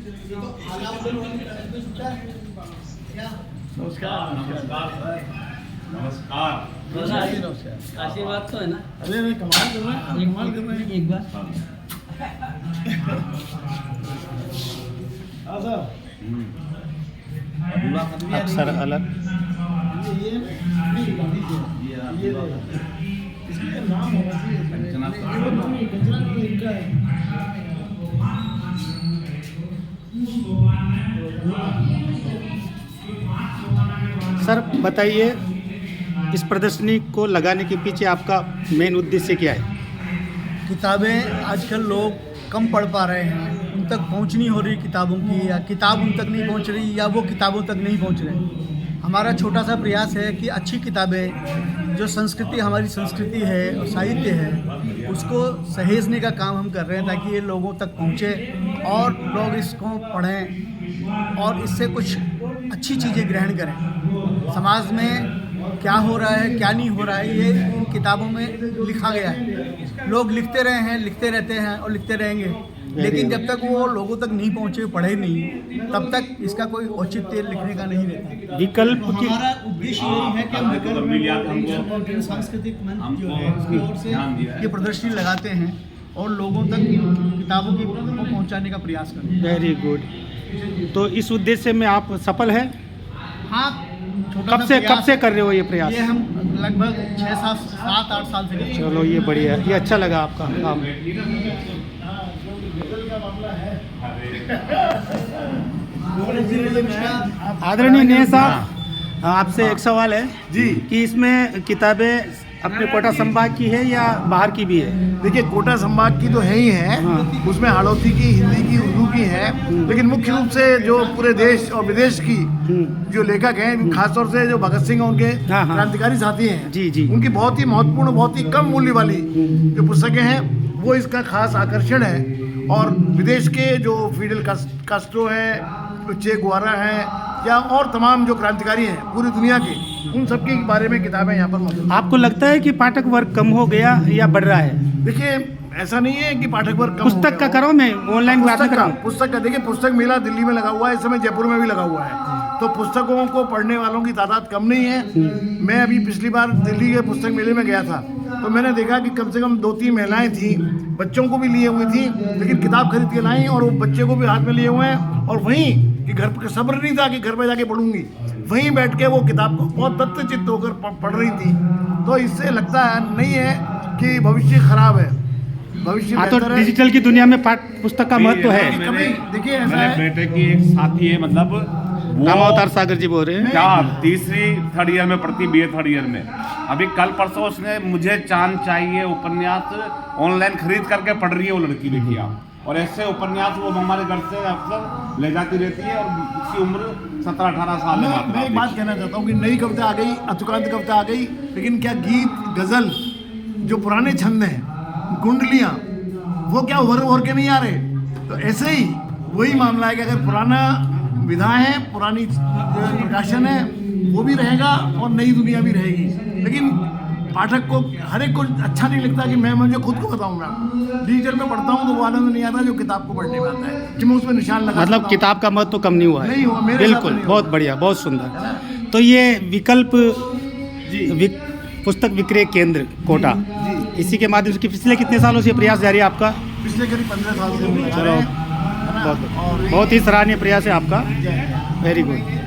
नमस्कार। आशीर्वाद तो है ना। अरे नहीं, कमाल कर रहे हैं, कमाल कर रहे हैं। एक बार हाँ सर, अक्सर अलग ये नहीं गाड़ी से ये इसका नाम होना चाहिए कंचना नहीं, इनका है। सर बताइए, इस प्रदर्शनी को लगाने के पीछे आपका मेन उद्देश्य क्या है? किताबें आजकल लोग कम पढ़ पा रहे हैं, उन तक पहुंच नहीं हो रही किताबों की, या किताब उन तक नहीं पहुंच रही, या वो किताबों तक नहीं पहुंच रहे। हमारा छोटा सा प्रयास है कि अच्छी किताबें, जो संस्कृति हमारी संस्कृति है और साहित्य है, उसको सहेजने का काम हम कर रहे हैं, ताकि ये लोगों तक पहुंचे और लोग इसको पढ़ें और इससे कुछ अच्छी चीज़ें ग्रहण करें। समाज में क्या हो रहा है, क्या नहीं हो रहा है, ये इन किताबों में लिखा गया है। लोग लिखते रहे हैं, लिखते रहते हैं और लिखते रहेंगे, लेकिन जब तक वो लोगों तक नहीं पहुँचे, पढ़े नहीं, तब तक इसका कोई औचित्य लिखने का नहीं रहता। विकल्प की हमारा उद्देश्य यही है कि हम विकल्प सांस्कृतिक मंच जो है उसकी ओर से ये प्रदर्शनी लगाते हैं और लोगों तक इन किताबों की को पहुँचाने का प्रयास करते हैं। Very good. तो इस उद्देश्य में आप सफल हैं? हाँ, कब से कर रहे हो ये प्रयास? ये हम लगभग 6-7-8 साल से करते हैं। चलो ये बढ़िया है, ये अच्छा लगा आपका काम। आदरणीय नेहा साहब, आपसे एक सवाल है जी कि इसमें किताबें अपने कोटा संभाग की है या बाहर की भी है? देखिए, कोटा संभाग की तो है ही है, हाँ। उसमें हाड़ौती की, हिंदी की, उर्दू की है, लेकिन मुख्य रूप से जो पूरे देश और विदेश की जो लेखक हैं, खासतौर से जो भगत सिंह और उनके हाँ, हाँ। क्रांतिकारी साथी हैं, जी जी, उनकी बहुत ही महत्वपूर्ण, बहुत ही कम मूल्य वाली जो पुस्तकें हैं, वो इसका खास आकर्षण है। और विदेश के जो फिडेल कास्ट्रो हैं, चे गुवारा हैं, या और तमाम जो क्रांतिकारी हैं पूरी दुनिया के, उन सब के बारे में किताबें यहाँ पर मौजूद हैं। आपको लगता है कि पाठक वर्ग कम हो गया या बढ़ रहा है? देखिए, ऐसा नहीं है कि पाठक वर्ग कम हो पुस्तक का गया हो। करो, मैं ऑनलाइन बात पुस्तक का करूँ। पुस्तक का देखिए, पुस्तक मेला दिल्ली में लगा हुआ है, इस समय जयपुर में भी लगा हुआ है, तो पुस्तकों को पढ़ने वालों की तादाद कम नहीं है। मैं अभी पिछली बार दिल्ली के पुस्तक मेले में गया था, तो मैंने देखा कि कम से कम 2-3 महिलाएं थी, बच्चों को भी लिए हुई थी, लेकिन किताब खरीद के लाई और वो बच्चे को भी हाथ में लिए हुए हैं, और वहीं कि घर पर सब्र नहीं था कि घर में जाके पढ़ूंगी, वहीं बैठ के वो किताब को बहुत तत्वचित्त होकर पढ़ रही थी। तो इससे लगता है नहीं है कि भविष्य खराब है, भविष्य हाँ, तो बेहतर है। डिजिटल की दुनिया में पाठ पुस्तक का महत्व है। कभी देखिए, ऐसा मेरे है, बेटे की एक साथी है, मतलब रामावतार सागर जी बोल रहे हैं। क्या तीसरी थर्ड ईयर में पढ़ती, BA थर्ड ईयर में। अभी कल परसों उसने मुझे चांद चाहिए उपन्यास ऑनलाइन खरीद करके पढ़ रही है वो लड़की, देखिए आप। और ऐसे उपन्यास वो हमारे घर से अक्सर ले जाती रहती है, और उसकी उम्र 17-18 साल है। मैं एक बात कहना चाहता हूँ कि नई कविता आ गई, अतुकांत कविता आ गई, लेकिन क्या गीत, गजल, जो पुराने छंद हैं, कुंडलियाँ, वो क्या उभर के नहीं आ रहे? तो ऐसे ही वही मामला है कि अगर पुराना विधा है, पुरानी प्रकाशन है, वो भी रहेगा और नई दुनिया भी रहेगी। लेकिन पाठक को, हर एक को अच्छा नहीं लगता कि मुझे खुद को बताऊंगा, डिजिटल में पढ़ता हूँ तो वो आनंद नहीं आता जो किताब को पढ़ने में आता है, कि मैं उसमें निशान लगा, मतलब किताब का महत्व कम नहीं हुआ है? नहीं हुआ, मेरे हिसाब से बिल्कुल, नहीं बहुत हुआ। बढ़िया, बहुत सुंदर। तो ये विकल्प पुस्तक विक्रय केंद्र कोटा, इसी के माध्यम से पिछले कितने सालों से प्रयास जारी है आपका? पिछले करीब 15 साल से हम चलो, बहुत ही सराहनीय प्रयास है आपका। Very good.